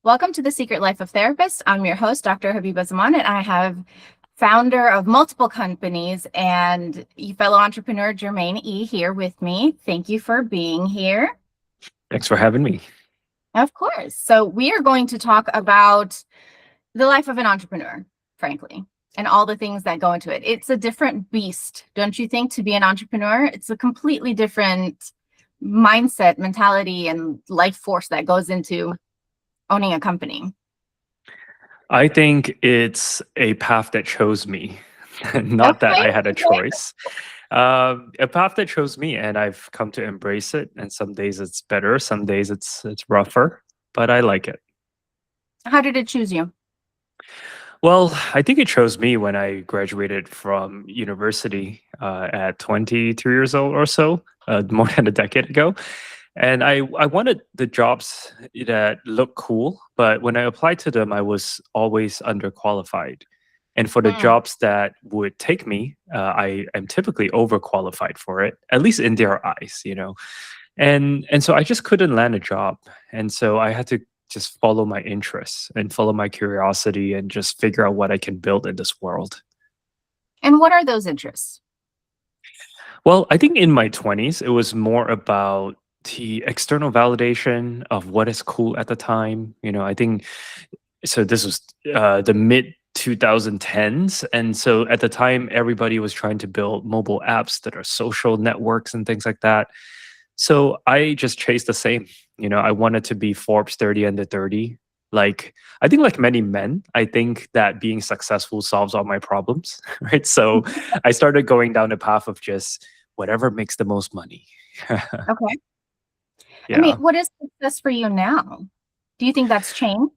Welcome to The Secret Life of Therapists. I'm your host, Dr. Habiba Zaman, and I have founder of multiple companies and fellow entrepreneur Jermaine E. here with me. Thank you for being here. Thanks for having me. Of course. So we are going to talk about the life of an entrepreneur, frankly, and all the things that go into it. It's a different beast, don't you think, to be an entrepreneur? It's a completely different mindset, mentality, and life force that goes into owning a company. I think it's a path that chose me, not that I had a Okay. choice. A path that chose me, and I've come to embrace it. And some days it's better, some days it's rougher, but I like it. How did it choose you? Well, I think it chose me when I graduated from university at 22 years old or so, more than a decade ago. And I wanted the jobs that look cool, but when I applied to them, I was always underqualified. And for the Mm. jobs that would take me, I am typically overqualified for it, at least in their eyes. And so I just couldn't land a job. And so I had to just follow my interests and follow my curiosity and just figure out what I can build in this world. And what are those interests? Well, I think in my 20s, it was more about the external validation of what is cool at the time. I think so. This was the mid 2010s. And so at the time, everybody was trying to build mobile apps that are social networks and things like that. So I just chased the same. I wanted to be Forbes 30 under 30. I think like many men, I think that being successful solves all my problems, right? So I started going down the path of just whatever makes the most money. Okay. I mean, Yeah. what is success for you now? Do you think that's changed?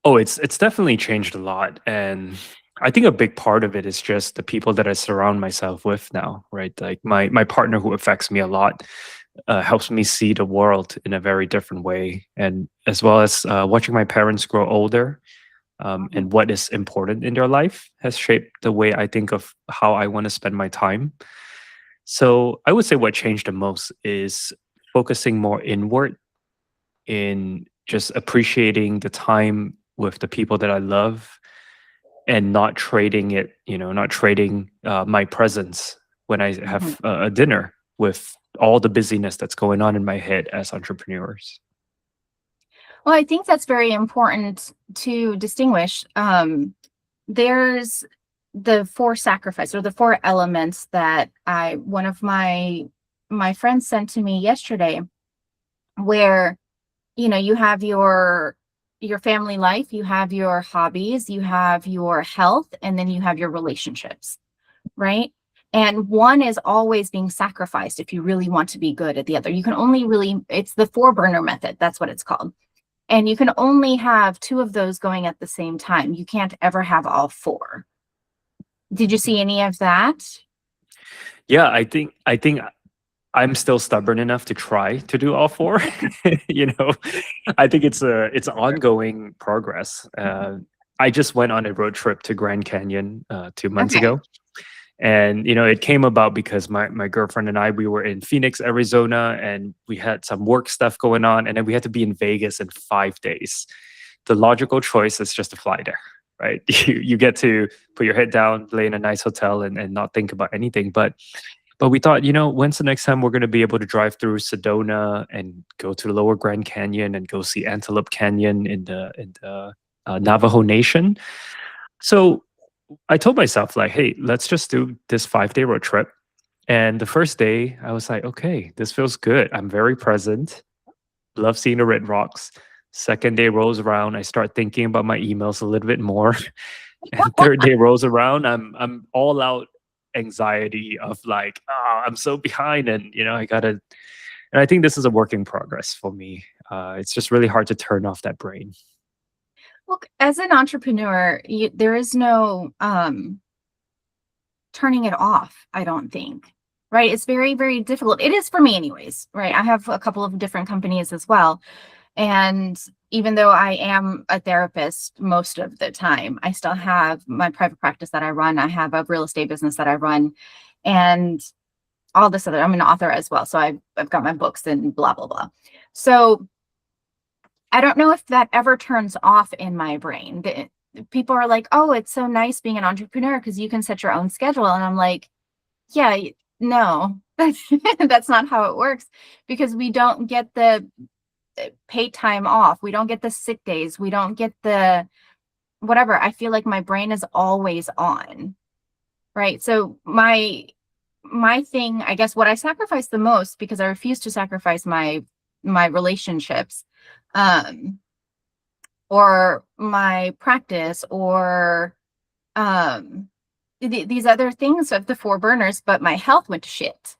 Oh, it's definitely changed a lot. And I think a big part of it is just the people that I surround myself with now, right? Like my partner who affects me a lot helps me see the world in a very different way. And as well as watching my parents grow older Mhm. and what is important in their life has shaped the way I think of how I want to spend my time. So I would say what changed the most is focusing more inward in just appreciating the time with the people that I love and not trading it, not trading my presence when I Mhm. have a dinner with all the busyness that's going on in my head as entrepreneurs. Well, I think that's very important to distinguish. There's the four sacrifice or the four elements that one of my friends sent to me yesterday, where you have your family life, you have your hobbies, you have your health, and then you have your relationships, right? And one is always being sacrificed if you really want to be good at the other. You can only really, it's the four burner method. That's what it's called. And you can only have two of those going at the same time. You can't ever have all four. Did you see any of that? Yeah, I think I'm still stubborn enough to try to do all four. you know, I think it's ongoing progress. I just went on a road trip to Grand Canyon 2 months Okay. ago. And it came about because my girlfriend and I, we were in Phoenix, Arizona, and we had some work stuff going on, and then we had to be in Vegas in 5 days. The logical choice is just to fly there, right? You get to put your head down, lay in a nice hotel, and not think about anything. But we thought, when's the next time we're going to be able to drive through Sedona and go to the Lower Grand Canyon and go see Antelope Canyon in the Navajo Nation? So I told myself, like, hey, let's just do this 5-day road trip. And the first day, I was like, okay, this feels good. I'm very present. Love seeing the red rocks. Second day rolls around, I start thinking about my emails a little bit more. And third day rolls around, I'm all out anxiety of like, oh, I'm so behind, and I gotta. And I think this is a work in progress for me. It's just really hard to turn off that brain. Look, as an entrepreneur, there is no turning it off, I don't think. Right? It's very, very difficult. It is for me anyways, right? I have a couple of different companies as well. And even though I am a therapist most of the time, I still have my private practice that I run. I have a real estate business that I run, and all this other, I'm an author as well. So I've got my books and blah, blah, blah. So I don't know if that ever turns off in my brain. People are like, oh, it's so nice being an entrepreneur because you can set your own schedule. And I'm like, yeah, no, that's not how it works, because we don't get the paid time off. We don't get the sick days. We don't get the whatever. I feel like my brain is always on. Right. So my thing, I guess what I sacrifice the most, because I refuse to sacrifice my relationships, um, or my practice, or these other things of the four burners, but my health went to shit.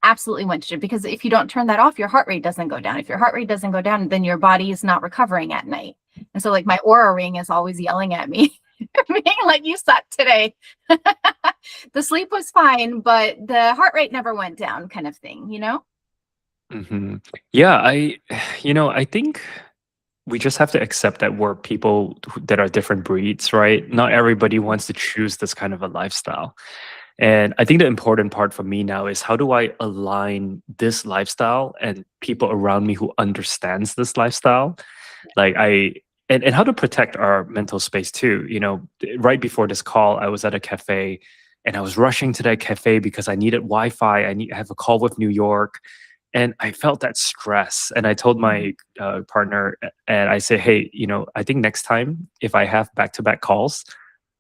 Absolutely went to shit, because if you don't turn that off, your heart rate doesn't go down. If your heart rate doesn't go down, then your body is not recovering at night. And so like my aura ring is always yelling at me, being like, you suck today. The sleep was fine, but the heart rate never went down, kind of thing, you know? Hmm. Yeah, I think we just have to accept that we're people that are different breeds, right? Not everybody wants to choose this kind of a lifestyle. And I think the important part for me now is how do I align this lifestyle and people around me who understands this lifestyle? Like and how to protect our mental space too. Right before this call, I was at a cafe and I was rushing to that cafe because I needed Wi-Fi. I have a call with New York, and I felt that stress. And I told my partner, and I said, hey, I think next time if I have back-to-back calls,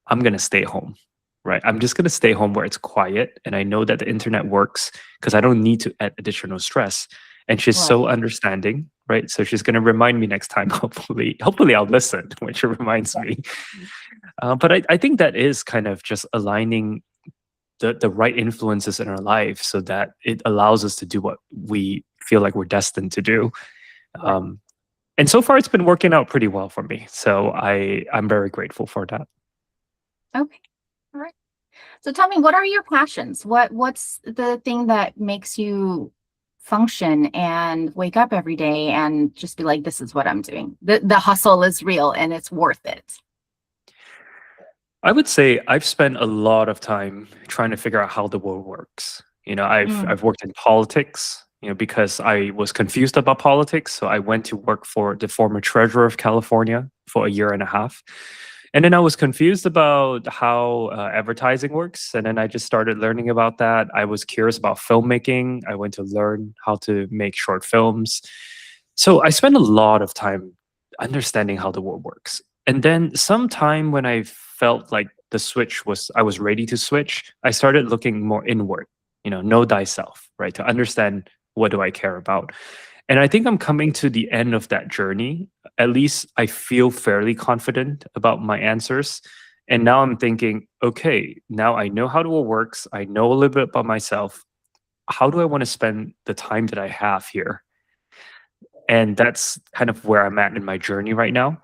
I'm gonna stay home. Right. I'm just gonna stay home where it's quiet and I know that the internet works because I don't need to add additional stress. And she's so Right. understanding, right? So she's gonna remind me next time, hopefully I'll listen when she reminds Yeah. me. But I think that is kind of just aligning the right influences in our life so that it allows us to do what we feel like we're destined to do. Right. Um, and so far it's been working out pretty well for me. So I'm very grateful for that. Okay. All right. So tell me, what are your passions? What's the thing that makes you function and wake up every day and just be like, this is what I'm doing. The hustle is real and it's worth it. I would say I've spent a lot of time trying to figure out how the world works. Mm. I've worked in politics, because I was confused about politics. So I went to work for the former treasurer of California for a year and a half. And then I was confused about how advertising works. And then I just started learning about that. I was curious about filmmaking. I went to learn how to make short films. So I spent a lot of time understanding how the world works. And then sometime when I felt like I was ready to switch, I started looking more inward, know thyself, right? To understand what do I care about. And I think I'm coming to the end of that journey. At least I feel fairly confident about my answers. And now I'm thinking, okay, now I know how the world works. I know a little bit about myself. How do I want to spend the time that I have here? And that's kind of where I'm at in my journey right now.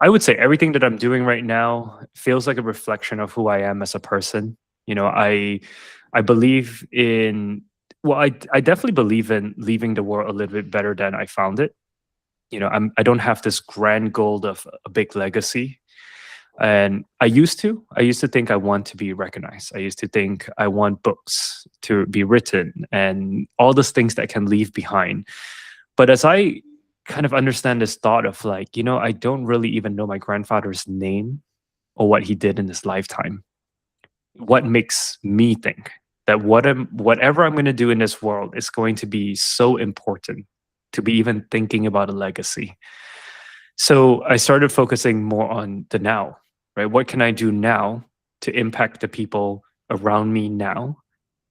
I would say everything that I'm doing right now feels like a reflection of who I am as a person. I believe in I definitely believe in leaving the world a little bit better than I found it. I don't have this grand goal of a big legacy. And I used to think I want to be recognized. I used to think I want books to be written and all those things that I can leave behind. But as I kind of understand this thought of like, I don't really even know my grandfather's name or what he did in his lifetime. What makes me think that whatever I'm going to do in this world is going to be so important to be even thinking about a legacy. So I started focusing more on the now, right? What can I do now to impact the people around me now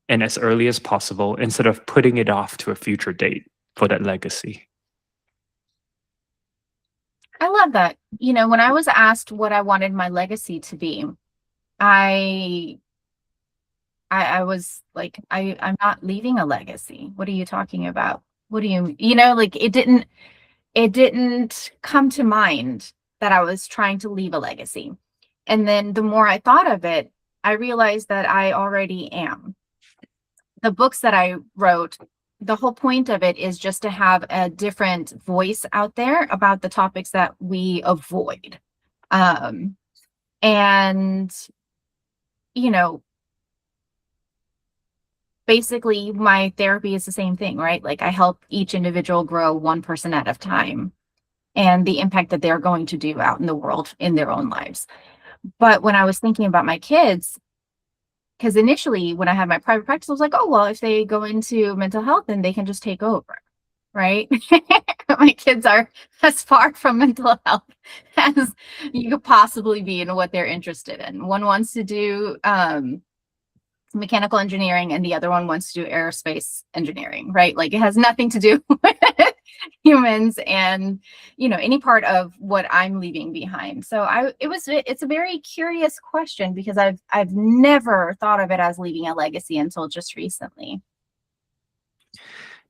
and as early as possible instead of putting it off to a future date for that legacy? I love that. When I was asked what I wanted my legacy to be, I I was like, I'm not leaving a legacy. What are you talking about? What do like it didn't come to mind that I was trying to leave a legacy. And then the more I thought of it, I realized that I already am. The books that I wrote, the whole point of it is just to have a different voice out there about the topics that we avoid. Um, and, you know, basically my therapy is the same thing, right? Like I help each individual grow one person at a time and the impact that they're going to do out in the world in their own lives. But when I was thinking about my kids, because initially when I had my private practice, I was like, oh, well, if they go into mental health, then they can just take over, right? My kids are as far from mental health as you could possibly be in what they're interested in. One wants to do mechanical engineering and the other one wants to do aerospace engineering, right? Like it has nothing to do with humans and any part of what I'm leaving behind. So it's a very curious question because I've never thought of it as leaving a legacy until just recently.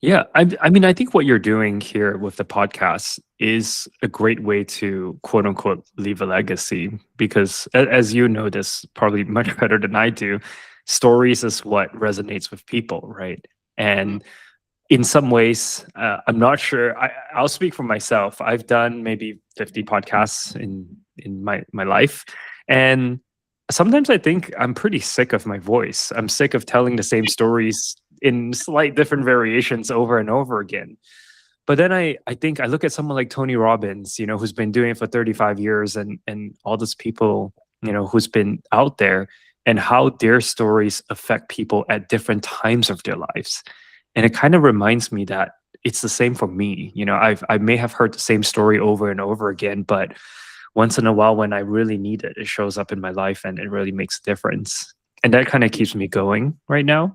Yeah, I mean, I think what you're doing here with the podcast is a great way to quote unquote leave a legacy because, as you know this probably much better than I do, stories is what resonates with people, right? And in some ways, I'm not sure. I'll speak for myself. I've done maybe 50 podcasts in my life, and sometimes I think I'm pretty sick of my voice. I'm sick of telling the same stories in slight different variations over and over again. But then I think I look at someone like Tony Robbins, who's been doing it for 35 years and all those people, who's been out there and how their stories affect people at different times of their lives. And it kind of reminds me that it's the same for me. I may have heard the same story over and over again, but once in a while when I really need it, it shows up in my life and it really makes a difference. And that kind of keeps me going right now.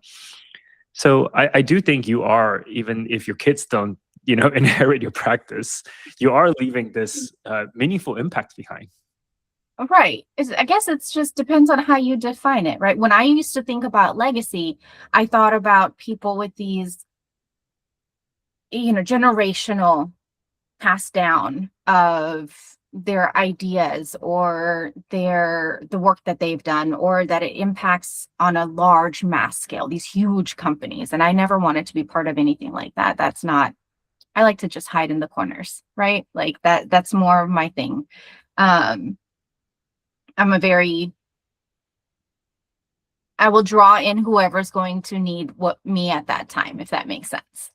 So I do think you are, even if your kids don't, inherit your practice, you are leaving this meaningful impact behind. Right. I guess it's just depends on how you define it, right? When I used to think about legacy, I thought about people with these, generational pass down of their ideas or the work that they've done or that it impacts on a large mass scale, these huge companies. And I never wanted to be part of anything like that. That's not, I like to just hide in the corners, right? Like that's more of my thing. I will draw in whoever's going to need me at that time, if that makes sense.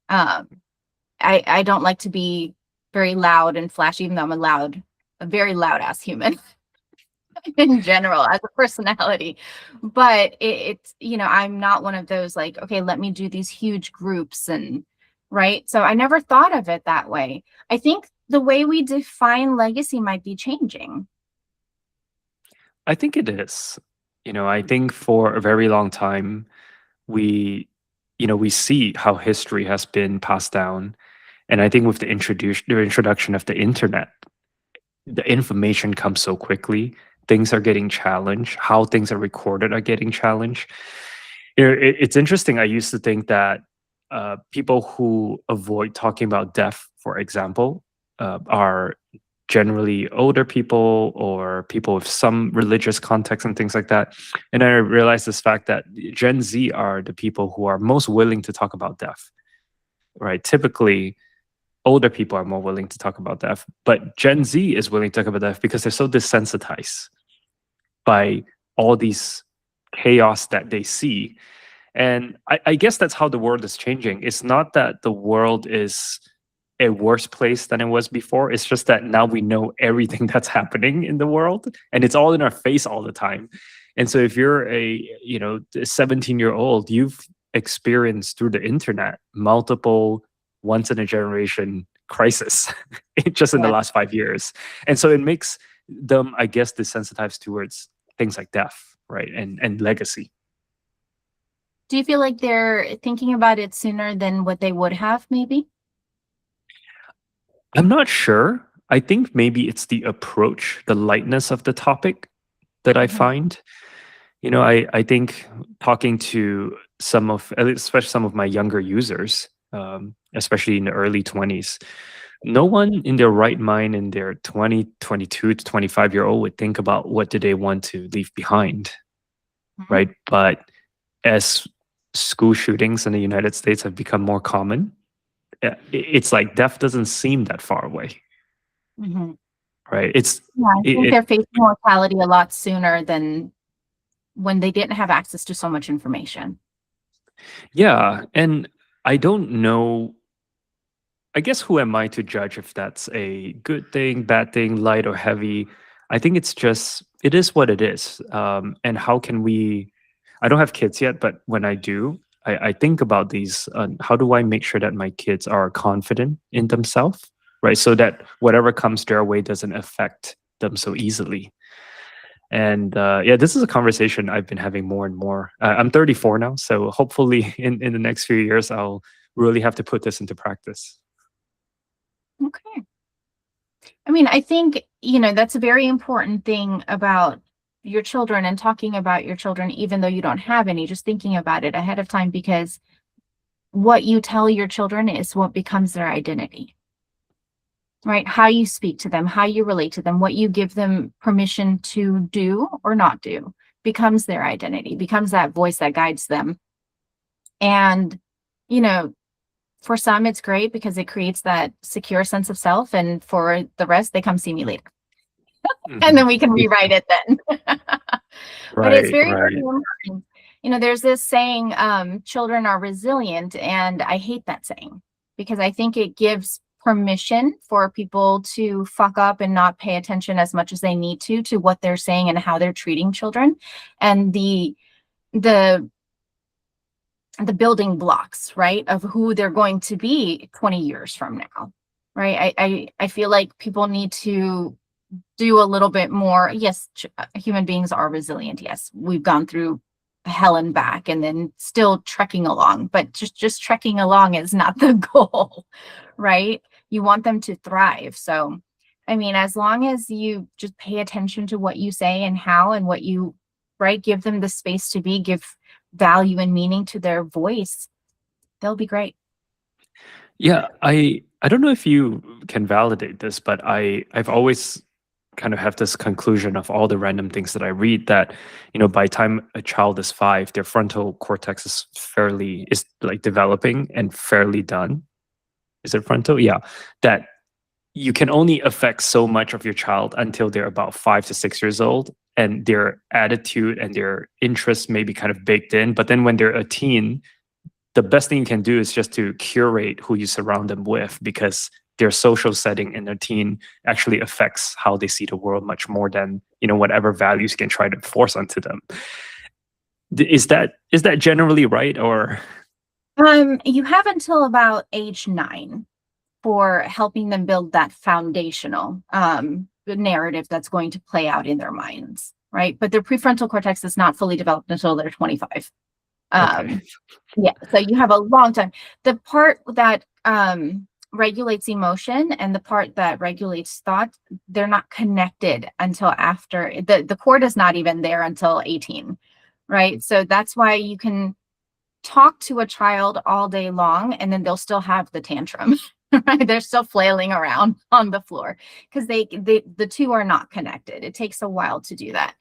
I don't like to be very loud and flashy, even though I'm a very loud ass human in general as a personality. But it's, I'm not one of those like, okay, let me do these huge groups and right. So I never thought of it that way. I think the way we define legacy might be changing. I think it is. I think for a very long time, we see how history has been passed down. And I think with the introduction of the internet, the information comes so quickly. Things are getting challenged. How things are recorded are getting challenged. It's interesting. I used to think that people who avoid talking about death, for example, are generally older people or people with some religious context and things like that. And I realized this fact that Gen Z are the people who are most willing to talk about death, right? Typically, older people are more willing to talk about death, but Gen Z is willing to talk about death because they're so desensitized by all these chaos that they see. And I guess that's how the world is changing. It's not that the world is a worse place than it was before. It's just that now we know everything that's happening in the world and it's all in our face all the time. And so if you're a 17-year-old, you've experienced through the internet multiple once in a generation crisis just in the last 5 years. And so it makes them, I guess, desensitized towards things like death, right? And legacy. Do you feel like they're thinking about it sooner than what they would have, maybe? I'm not sure. I think maybe it's the approach, the lightness of the topic that I find. I think talking to especially some of my younger users, especially in the early 20s, no one in their right mind in their 22 to 25-year-old would think about what do they want to leave behind, right? But as school shootings in the United States have become more common, it's like death doesn't seem that far away, right? I think they're facing mortality a lot sooner than when they didn't have access to so much information. Yeah, and I don't know. I guess who am I to judge if that's a good thing, bad thing, light or heavy? I think it's just it is what it is. And how can we? I don't have kids yet, but when I do, I think about these. How do I make sure that my kids are confident in themselves, right? So that whatever comes their way doesn't affect them so easily. And yeah, this is a conversation I've been having more and more. I'm 34 now, so hopefully in the next few years, I'll really have to put this into practice. Okay. I mean, I think, that's a very important thing about your children and talking about your children, even though you don't have any, just thinking about it ahead of time, because what you tell your children is what becomes their identity, right? How you speak to them, how you relate to them, what you give them permission to do or not do becomes their identity, becomes that voice that guides them. And, you know, for some, it's great because it creates that secure sense of self. And for the rest, they come see me later. And Mhm. then we can rewrite it then. But it's Right, very, very right. important. There's this saying, children are resilient, and I hate that saying because I think it gives permission for people to fuck up and not pay attention as much as they need to what they're saying and how they're treating children, and the the building blocks, right, of who they're going to be 20 years from now, right? I feel like people need to do a little bit more. Yes, human beings are resilient. Yes, we've gone through hell and back and then still trekking along, but just trekking along is not the goal, right? You want them to thrive. So, I mean, as long as you just pay attention to what you say and how and what you, right, give them the space to be, give value and meaning to their voice, they'll be great. Yeah, I don't know if you can validate this, but I've always kind of have this conclusion of all the random things that I read that, by the time a child is 5, their frontal cortex is like developing and fairly done. Is it frontal? Yeah. That you can only affect so much of your child until they're about 5 to 6 years old, and their attitude and their interests may be kind of baked in. But then when they're a teen, the best thing you can do is just to curate who you surround them with, because their social setting in their teen actually affects how they see the world much more than whatever values you can try to force onto them. Is that generally right, or? You have until about age 9 for helping them build that foundational narrative that's going to play out in their minds, right? But their prefrontal cortex is not fully developed until they're 25. Okay. Yeah, so you have a long time. The part that regulates emotion and the part that regulates thought, they're not connected until after the cord is not even there until 18, right? So that's why you can talk to a child all day long and then they'll still have the tantrum. Right, they're still flailing around on the floor because the two are not connected. It takes a while to do that.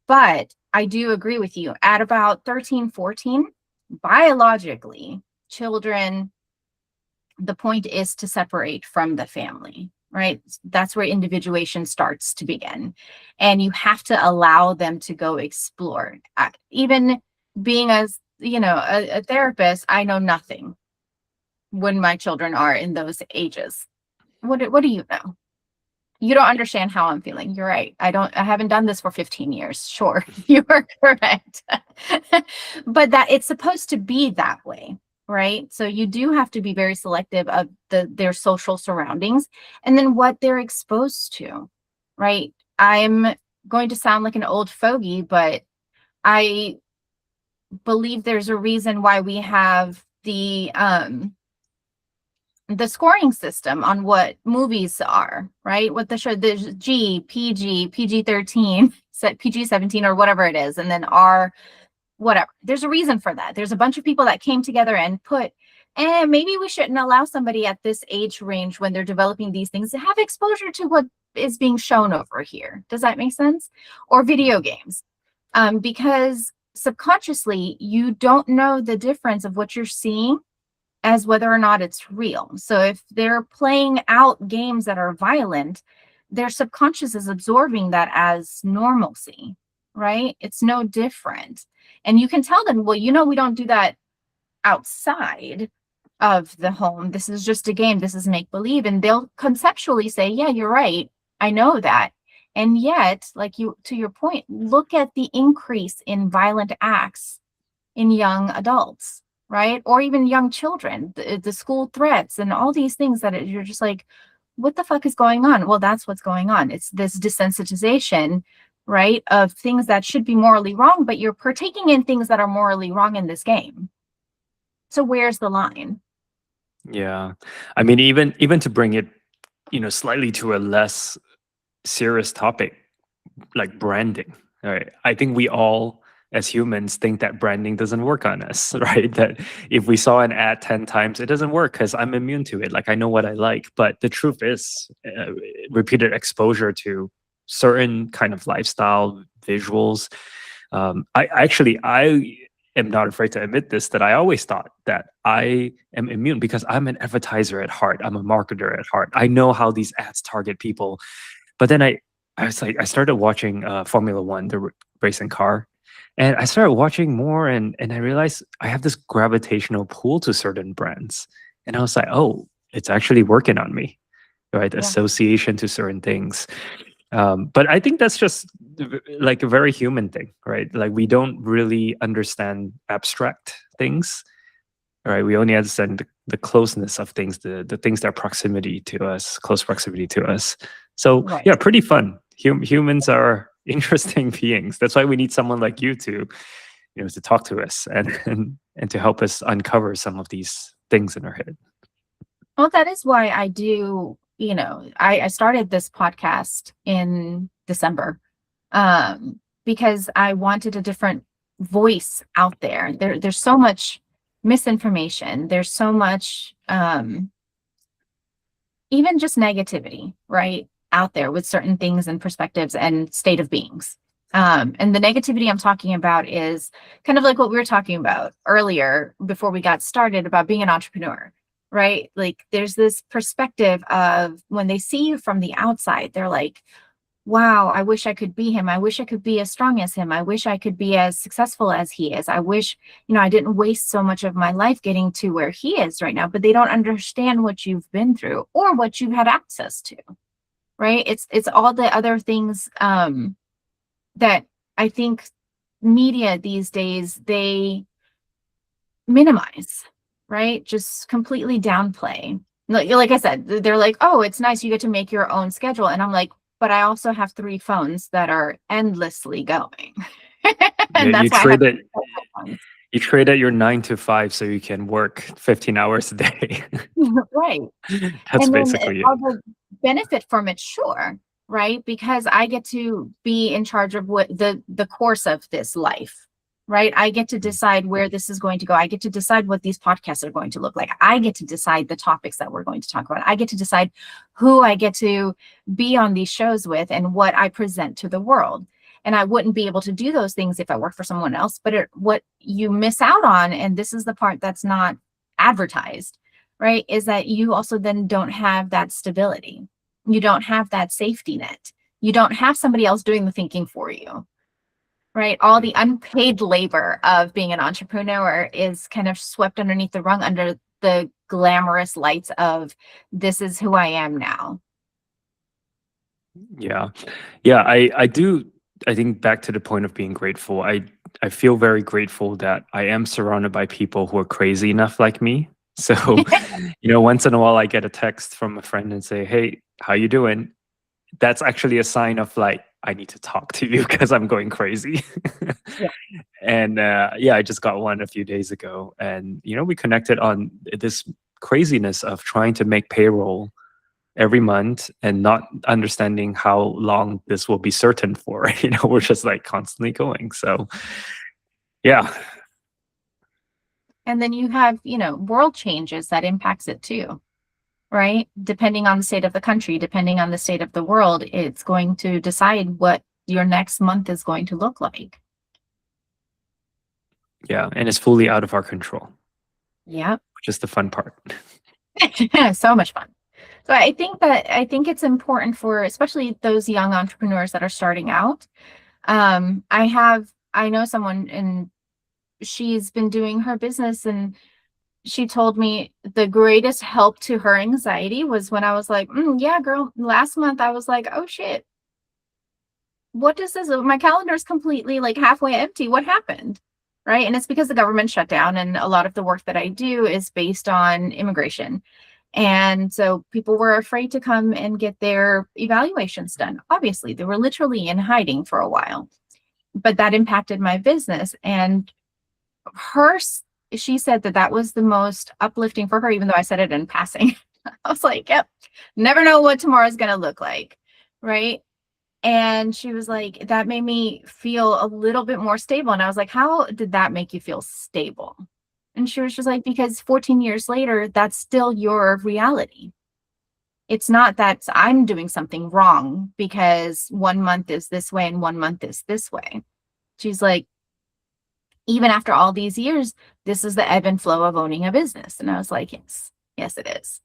But I do agree with you. At about 13, 14, biologically, children, the point is to separate from the family, right? That's where individuation starts to begin. And you have to allow them to go explore. Even being a therapist, I know nothing when my children are in those ages. What do you know? You don't understand how I'm feeling. You're right. I haven't done this for 15 years. Sure, you are correct. But that it's supposed to be that way, right? So you do have to be very selective of their social surroundings and then what they're exposed to, right? I'm going to sound like an old fogey, but I believe there's a reason why we have the scoring system on what movies are, right? What the show, there's G, PG, PG-13, PG-17, or whatever it is, and then R, whatever. There's a reason for that. There's a bunch of people that came together and put, and maybe we shouldn't allow somebody at this age range when they're developing these things to have exposure to what is being shown over here. Does that make sense? Or video games. Because subconsciously, you don't know the difference of what you're seeing as whether or not it's real. So if they're playing out games that are violent, their subconscious is absorbing that as normalcy, right? It's no different. And you can tell them, well, we don't do that outside of the home. This is just a game. This is make believe. And they'll conceptually say, yeah, you're right. I know that. And yet, like you, to your point, look at the increase in violent acts in young adults, right? Or even young children, the school threats and all these things that you're just like, what the fuck is going on? Well, that's what's going on. It's this desensitization, right, of things that should be morally wrong, but you're partaking in things that are morally wrong in this game. So where's the line? Yeah. I mean, even to bring it, slightly to a less serious topic, like branding, right? I think we all as humans think that branding doesn't work on us, right? That if we saw an ad 10 times, it doesn't work because I'm immune to it. Like I know what I like. But the truth is, repeated exposure to certain kind of lifestyle visuals. I am not afraid to admit this, that I always thought that I am immune because I'm an advertiser at heart. I'm a marketer at heart. I know how these ads target people. But then I was like, I started watching Formula One, the racing car, and I started watching more, and I realized I have this gravitational pull to certain brands, and I was like, oh, it's actually working on me, right? Yeah. Association to certain things. But I think that's just like a very human thing, right? Like we don't really understand abstract things, right? We only understand the closeness of things, the things that are proximity to us, close proximity to us. So Right. yeah, pretty fun. Humans are interesting beings. That's why we need someone like you to, to talk to us and to help us uncover some of these things in our head. Well, that is why I do, I started this podcast in December, because I wanted a different voice out there. There's so much misinformation. There's so much, even just negativity, right, out there with certain things and perspectives and state of beings. And the negativity I'm talking about is kind of like what we were talking about earlier before we got started about being an entrepreneur, right? Like there's this perspective of when they see you from the outside, they're like, wow, I wish I could be him. I wish I could be as strong as him. I wish I could be as successful as he is. I wish, I didn't waste so much of my life getting to where he is right now, but they don't understand what you've been through or what you've had access to, right? It's all the other things that I think media these days, they minimize, right? Just completely downplay. Like I said, they're like, oh, it's nice. You get to make your own schedule. And I'm like, but I also have 3 phones that are endlessly going. Yeah, And that's why I have phones. you trade at your 9 to 5 so you can work 15 hours a day. Right. That's And then basically it. I'll benefit from it, sure, right? Because I get to be in charge of what the course of this life, right? I get to decide where this is going to go. I get to decide what these podcasts are going to look like. I get to decide the topics that we're going to talk about. I get to decide who I get to be on these shows with and what I present to the world. And I wouldn't be able to do those things if I worked for someone else. But what you miss out on, and this is the part that's not advertised, right, is that you also then don't have that stability. You don't have that safety net. You don't have somebody else doing the thinking for you, right? All the unpaid labor of being an entrepreneur is kind of swept underneath the rug under the glamorous lights of this is who I am now. Yeah. Yeah, I do. I think back to the point of being grateful. I feel very grateful that I am surrounded by people who are crazy enough like me. So, once in a while I get a text from a friend and say, "Hey, how you doing?" That's actually a sign of like, I need to talk to you because I'm going crazy. Yeah. And yeah, I just got one a few days ago, and we connected on this craziness of trying to make payroll every month and not understanding how long this will be certain for. We're just like constantly going. So yeah. And then you have, world changes that impacts it too, right? Depending on the state of the country, depending on the state of the world, it's going to decide what your next month is going to look like. Yeah, and it's fully out of our control. Yeah. Which is the fun part. So much fun. So I think it's important for especially those young entrepreneurs that are starting out. I know someone, and she's been doing her business, and she told me the greatest help to her anxiety was when I was like, yeah, girl, last month I was like, oh shit, what does this? My calendar is completely like halfway empty. What happened? Right. And it's because the government shut down, and a lot of the work that I do is based on immigration. And so people were afraid to come and get their evaluations done. Obviously, they were literally in hiding for a while, but that impacted my business. And her, she said that that was the most uplifting for her, even though I said it in passing. I was like, yep, never know what tomorrow's going to look like. Right. And she was like, that made me feel a little bit more stable. And I was like, how did that make you feel stable? And she was just like, because 14 years later, that's still your reality. It's not that I'm doing something wrong because 1 month is this way and 1 month is this way. She's like, even after all these years, this is the ebb and flow of owning a business. And I was like, yes, yes, it is.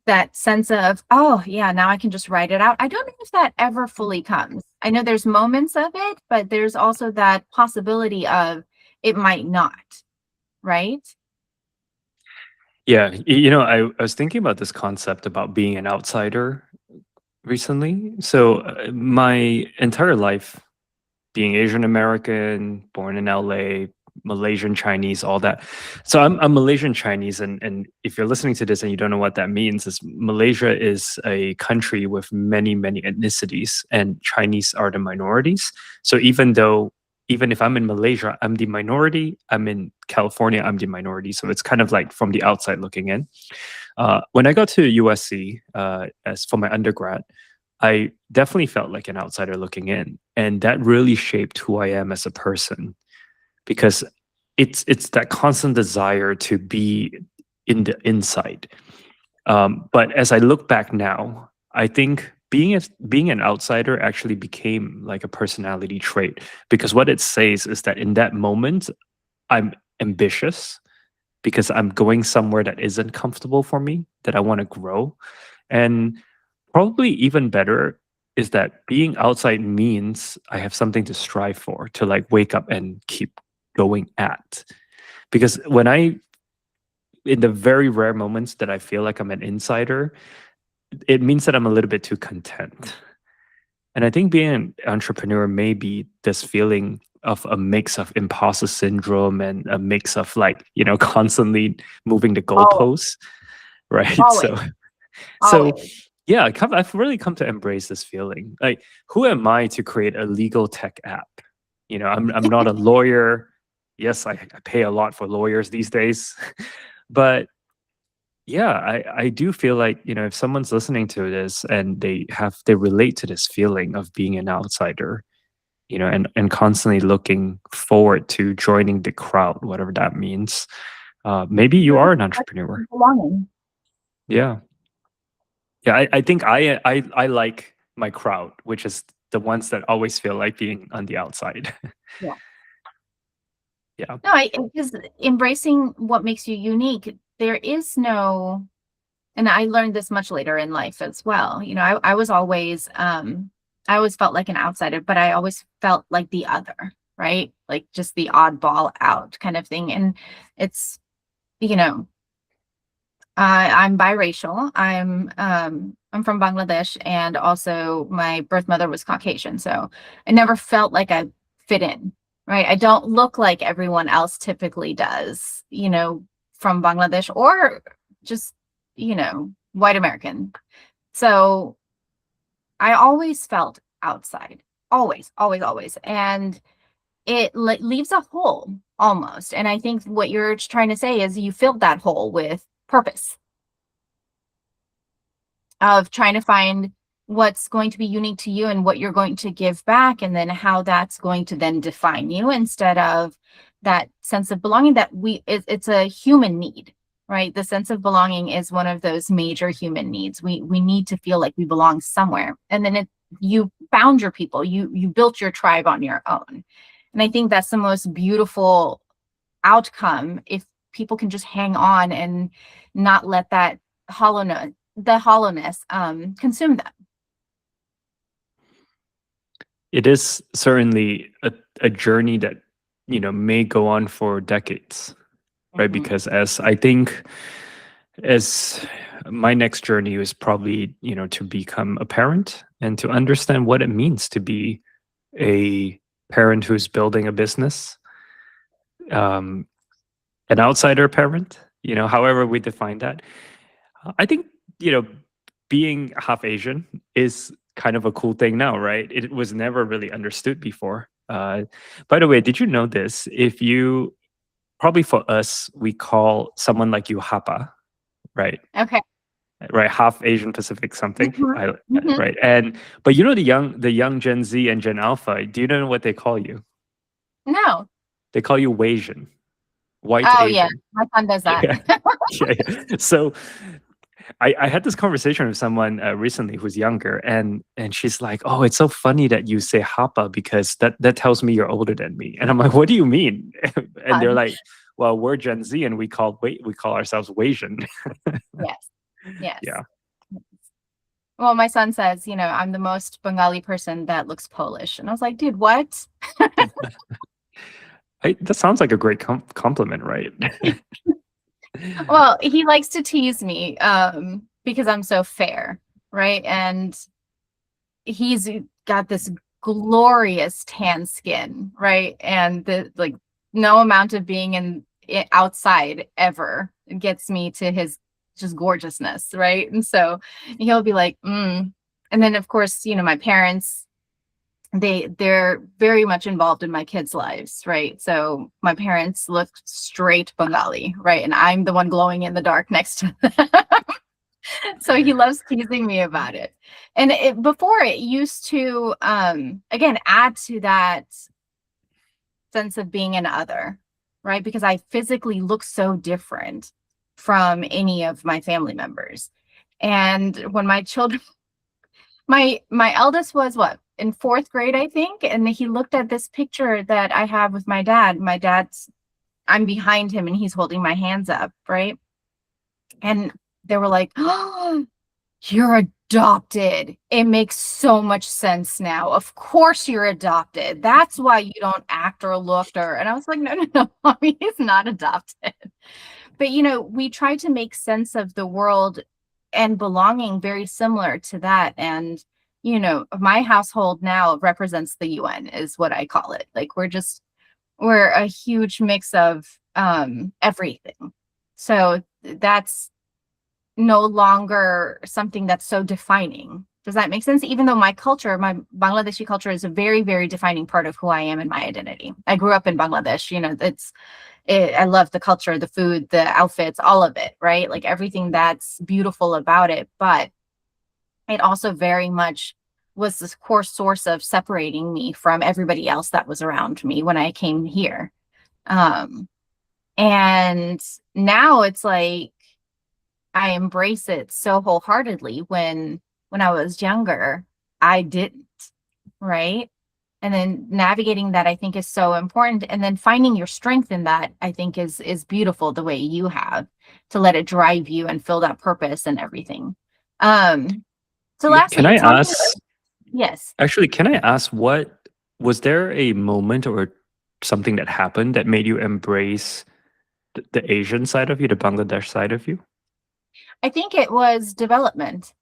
That sense of, oh, yeah, now I can just write it out. I don't know if that ever fully comes. I know there's moments of it, but there's also that possibility of it might not, right? Yeah, I was thinking about this concept about being an outsider recently. So my entire life, being Asian American, born in LA, Malaysian Chinese, all that. So I'm Malaysian Chinese, and if you're listening to this and you don't know what that means, is Malaysia is a country with many ethnicities, and Chinese are the minorities. So even if I'm in Malaysia, I'm the minority. I'm in California, I'm the minority. So it's kind of like from the outside looking in. When I got to USC as for my undergrad, I definitely felt like an outsider looking in, and that really shaped who I am as a person because it's that constant desire to be in the inside. But as I look back now, I think being an outsider actually became like a personality trait because what it says is that in that moment, I'm ambitious because I'm going somewhere that isn't comfortable for me, that I want to grow. And probably even better is that being outside means I have something to strive for, to like wake up and keep going at. Because in the very rare moments that I feel like I'm an insider, it means that I'm a little bit too content. And I think being an entrepreneur may be this feeling of a mix of imposter syndrome and a mix of like, constantly moving the Always, goalposts, right? always, So always. yeah, I've really come to embrace this feeling. Like, who am I to create a legal tech app? I'm not a lawyer. Yes, I pay a lot for lawyers these days, but yeah, I do feel like, if someone's listening to this and they relate to this feeling of being an outsider, and constantly looking forward to joining the crowd, whatever that means. Maybe you are an entrepreneur. Belonging. Yeah. Yeah, I think I like my crowd, which is the ones that always feel like being on the outside. Yeah. Yeah. No, because embracing what makes you unique, there is no, and I learned this much later in life as well. I was always, I always felt like an outsider, but I always felt like the other, right? Like just the oddball out kind of thing. And it's, you know, I'm biracial. I'm from Bangladesh, and also my birth mother was Caucasian. So I never felt like I fit in, right? I don't look like everyone else typically does, from Bangladesh or just, white American. So I always felt outside, always, always, always. And it leaves a hole almost. And I think what you're trying to say is you filled that hole with purpose of trying to find what's going to be unique to you and what you're going to give back, and then how that's going to then define you, instead of that sense of belonging that it's a human need, right? The sense of belonging is one of those major human needs. We need to feel like we belong somewhere, and then you found your people, you built your tribe on your own. And I think that's the most beautiful outcome, if people can just hang on and not let that hollowness consume them. It is certainly a journey that, may go on for decades. right? Mhm. Because as I think, as my next journey is probably, to become a parent and to understand what it means to be a parent who's building a business, um, an outsider parent, however we define that. I think, you know, being half Asian is kind of a cool thing now, right? It was never really understood before. By the way, did you know this? If you probably for us, we call someone like you Hapa, right? Okay. Right, half Asian Pacific something. Mhm. Mhm. Right, but the young Gen Z and Gen Alpha. Do you know what they call you? No. They call you Wasian, white Oh, yeah. Asian. My son does that. Yeah, yeah. So I had this conversation with someone recently who's younger, and she's like, "Oh, it's so funny that you say Hapa because that tells me you're older than me." And I'm like, "What do you mean?" And they're Fun. like, "Well, we're Gen Z and we call ourselves Wasian." Yes. Yes. Yeah, Well, my son says, I'm the most Bengali person that looks Polish. And I was like, dude, what? that sounds like a great compliment, right? Well, he likes to tease me because I'm so fair, right? And he's got this glorious tan skin, right? And the like no amount of being outside ever gets me to his just gorgeousness, right? And so he'll be like, mm. And then of course, my parents, they're very much involved in my kids' lives, right? So my parents look straight Bengali, right? And I'm the one glowing in the dark next to them. So he loves teasing me about it. And before it used to again add to that sense of being an other, right? Because I physically look so different from any of my family members. And when my children, my eldest was what, in fourth grade, I think, and he looked at this picture that I have with my dad. My dad's, I'm behind him and he's holding my hands up, right? And they were like, "Oh, you're adopted. It makes so much sense now. Of course you're adopted. That's why you don't act or look or," and I was like, no, no, no, mommy, he's not adopted. But we try to make sense of the world and belonging very similar to that. And my household now represents the UN is what I call it. Like we're a huge mix of everything. So that's no longer something that's so defining. Does that make sense? Even though my culture, my Bangladeshi culture, is a very, very defining part of who I am and my identity. I grew up in Bangladesh. I love the culture, the food, the outfits, all of it, right? Like everything that's beautiful about it. But it also very much was this core source of separating me from everybody else that was around me when I came here. Um, and now it's like, I embrace it so wholeheartedly. When I was younger, I didn't, right? And then navigating that I think is so important. And then finding your strength in that, I think is beautiful the way you have to let it drive you and fill that purpose and everything. Um, so Can lastly, I tell me, ask? yes. Actually, can I ask what was there a moment or something that happened that made you embrace the Asian side of you, the Bangladesh side of you? I think it was development,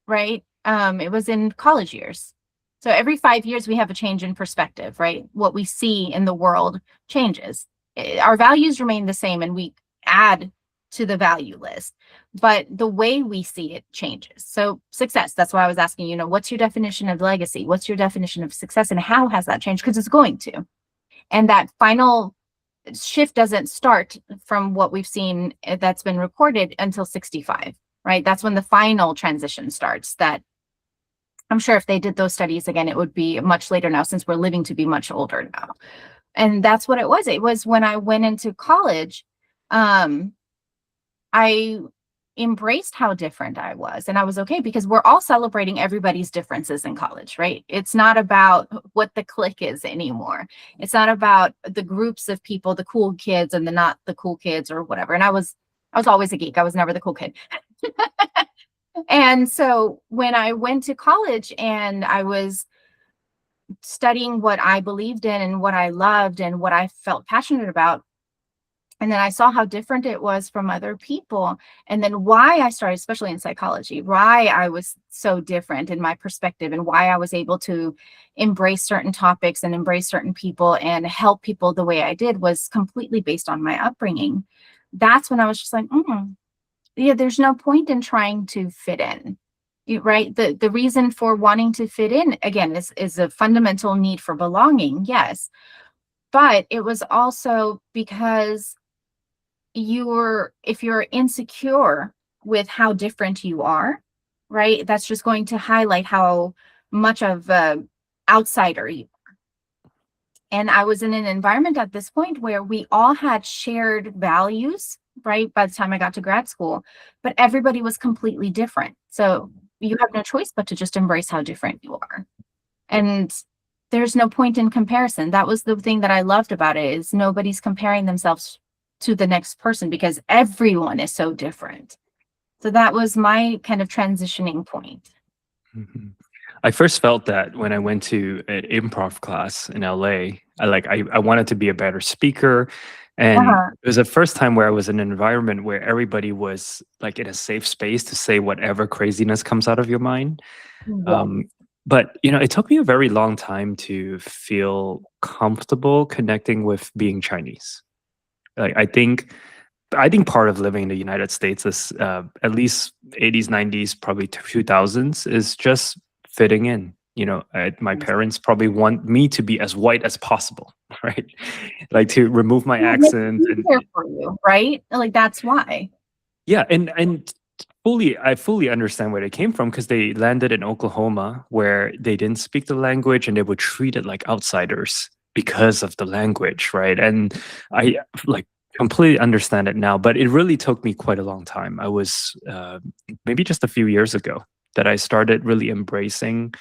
right? It was in college years. So every 5 years, we have a change in perspective, right? What we see in the world changes. Our values remain the same and we add to the value list, but the way we see it changes. So success, that's why I was asking, what's your definition of legacy? What's your definition of success and how has that changed? Because it's going to. And that final shift doesn't start from what we've seen that's been recorded until 65, right? That's when the final transition starts. That I'm sure if they did those studies again, it would be much later now since we're living to be much older now. And that's what it was. It was when I went into college, I embraced how different I was. And I was okay because we're all celebrating everybody's differences in college, right? It's not about what the clique is anymore. It's not about the groups of people, the cool kids and the not the cool kids or whatever. And I was always a geek. I was never the cool kid. And so when I went to college and I was studying what I believed in and what I loved and what I felt passionate about, And then I saw how different it was from other people. And then why I started, especially in psychology, why I was so different in my perspective and why I was able to embrace certain topics and embrace certain people and help people the way I did was completely based on my upbringing. That's when I was just like, yeah, there's no point in trying to fit in. Right. The reason for wanting to fit in, again, is a fundamental need for belonging. Yes. But it was also because if you're insecure with how different you are, right, that's just going to highlight how much of a outsider you. And I was in an environment at this point where we all had shared values, right, by the time I got to grad school, but everybody was completely different. So you have no choice but to just embrace how different you are. And there's no point in comparison. That was the thing that I loved about it, is nobody's comparing themselves to the next person because everyone is so different. So that was my kind of transitioning point. Mhm. I first felt that when I went to an improv class in LA. I wanted to be a better speaker, and Uh-huh. it was the first time where I was in an environment where everybody was like in a safe space to say whatever craziness comes out of your mind. Yeah. Um, but it took me a very long time to feel comfortable connecting with being Chinese. Like I think part of living in the United States is at least 80s, 90s, probably 2000s is just fitting in. My parents probably want me to be as white as possible, right? Like to remove my Yeah, it makes accent it and easier for you, right? Like that's why. yeah, and I fully understand where they came from because they landed in Oklahoma where they didn't speak the language and they were treated like outsiders because of the language, right? And I like completely understand it now, but it really took me quite a long time. I was maybe just a few years ago that I started really embracing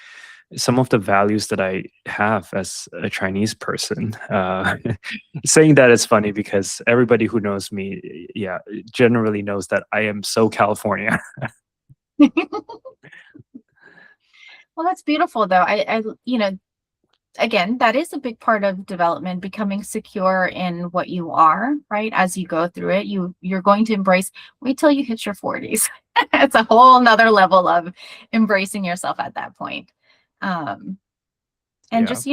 some of the values that I have as a Chinese person. Saying that is funny because everybody who knows me, yeah, generally knows that I am so California. Well, that's beautiful though. Again, that is a big part of development, becoming secure in what you are, right? As you go through it, you're going to embrace, wait till you hit your 40s. It's a whole nother level of embracing yourself at that point. Um, and Yeah. just,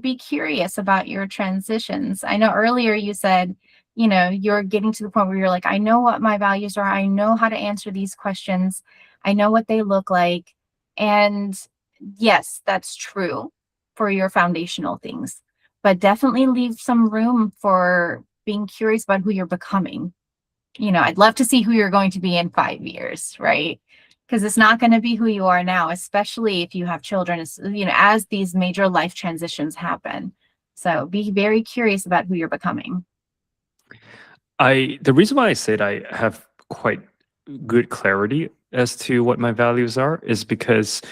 be curious about your transitions. I know earlier you said, you're getting to the point where you're like, I know what my values are. I know how to answer these questions. I know what they look like. And yes, that's true for your foundational things, but definitely leave some room for being curious about who you're becoming. I'd love to see who you're going to be in 5 years, right? Because it's not going to be who you are now, especially if you have children, as these major life transitions happen. So be very curious about who you're becoming. The reason why I said I have quite good clarity as to what my values are is because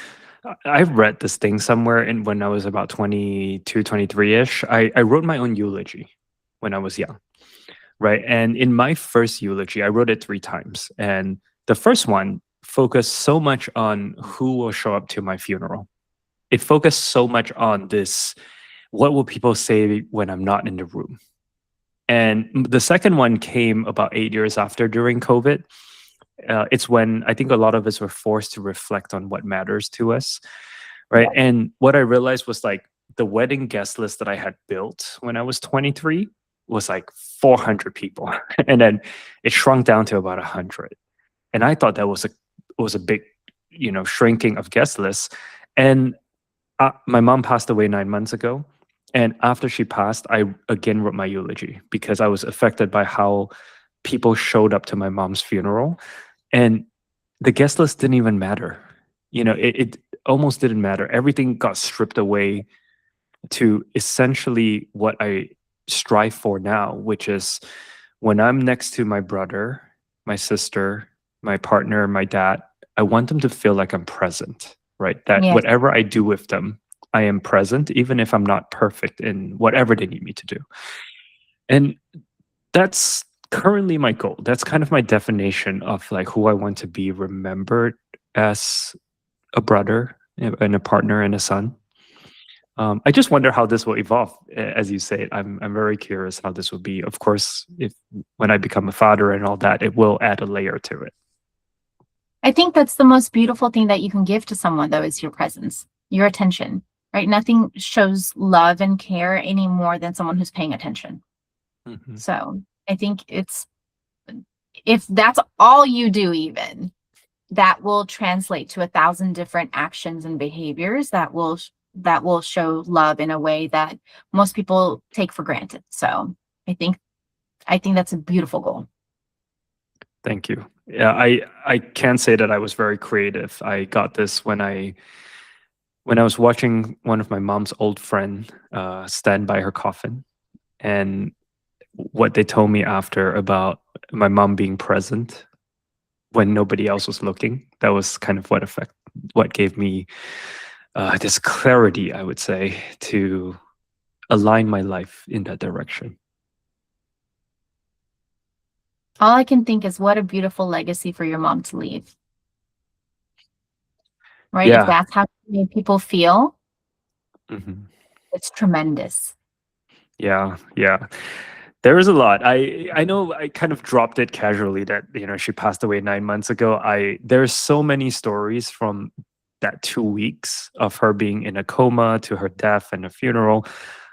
I've read this thing somewhere and when I was about 22, 23-ish. I wrote my own eulogy when I was young. Right. And in my first eulogy, I wrote it 3 times. And the first one focused so much on who will show up to my funeral. It focused so much on this, what will people say when I'm not in the room? And the second one came about 8 years after during COVID. It's when I think a lot of us were forced to reflect on what matters to us. Right. Yeah. And what I realized was like the wedding guest list that I had built when I was 23 was like 400 people. And then it shrunk down to about 100. And I thought that was a big, shrinking of guest lists. And my mom passed away 9 months ago. And after she passed, I again wrote my eulogy because I was affected by how people showed up to my mom's funeral. And the guest list didn't even matter. It almost didn't matter. Everything got stripped away to essentially what I strive for now, which is when I'm next to my brother, my sister, my partner, my dad, I want them to feel like I'm present, right? That Yes. whatever I do with them, I am present, even if I'm not perfect in whatever they need me to do. And that's currently my goal. That's kind of my definition of like who I want to be remembered as a brother and a partner and a son. I just wonder how this will evolve. As you say, I'm very curious how this will be. Of course, if when I become a father and all that, it will add a layer to it. I think that's the most beautiful thing that you can give to someone, though, is your presence, your attention, right? Nothing shows love and care any more than someone who's paying attention. Mhm. So I think if that's all you do, even that will translate to 1,000 different actions and behaviors that will show love in a way that most people take for granted. So I think that's a beautiful goal. Thank you. Yeah, I can say that I was very creative. I got this when I was watching one of my mom's old friend stand by her coffin, and what they told me after about my mom being present when nobody else was looking. That was kind of what gave me this clarity, I would say, to align my life in that direction. All I can think is what a beautiful legacy for your mom to leave, right? If Yeah. that's how you made people feel, Mhm. it's tremendous. Yeah, yeah. There is a lot. I know I kind of dropped it casually that she passed away 9 months ago. There's so many stories from that 2 weeks of her being in a coma to her death and a funeral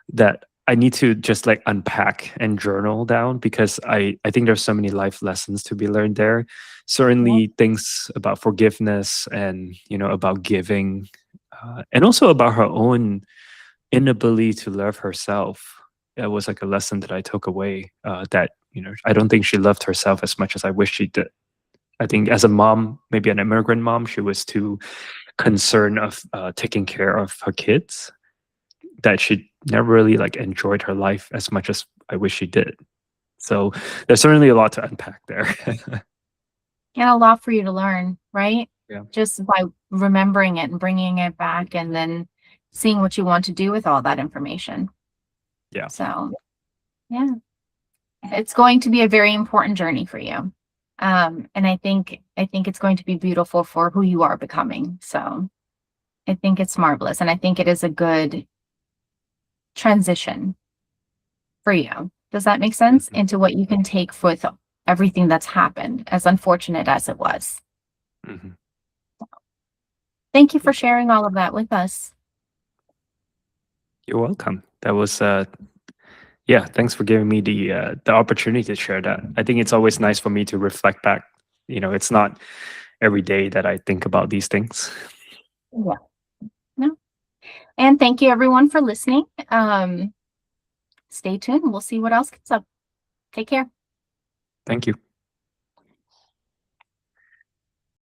that I need to just like unpack and journal down, because I think there's so many life lessons to be learned there. Certainly things about forgiveness and about giving, and also about her own inability to love herself. It was like a lesson that I took away, that I don't think she loved herself as much as I wish she did. I think as a mom, maybe an immigrant mom, she was too concerned of taking care of her kids, that she never really like enjoyed her life as much as I wish she did. So there's certainly a lot to unpack there. And a lot for you to learn, right? Yeah. Just by remembering it and bringing it back and then seeing what you want to do with all that information. Yeah. So, yeah, it's going to be a very important journey for you. And I think it's going to be beautiful for who you are becoming. So I think it's marvelous. And I think it is a good transition for you. Does that make sense? Mhm. Into what you can take with everything that's happened, as unfortunate as it was. Mhm. Thank you for sharing all of that with us. You're welcome. That was yeah, thanks for giving me the opportunity to share that. I think it's always nice for me to reflect back. It's not every day that I think about these things. Yeah. No. And thank you everyone for listening. Stay tuned. We'll see what else comes up. Take care. Thank you.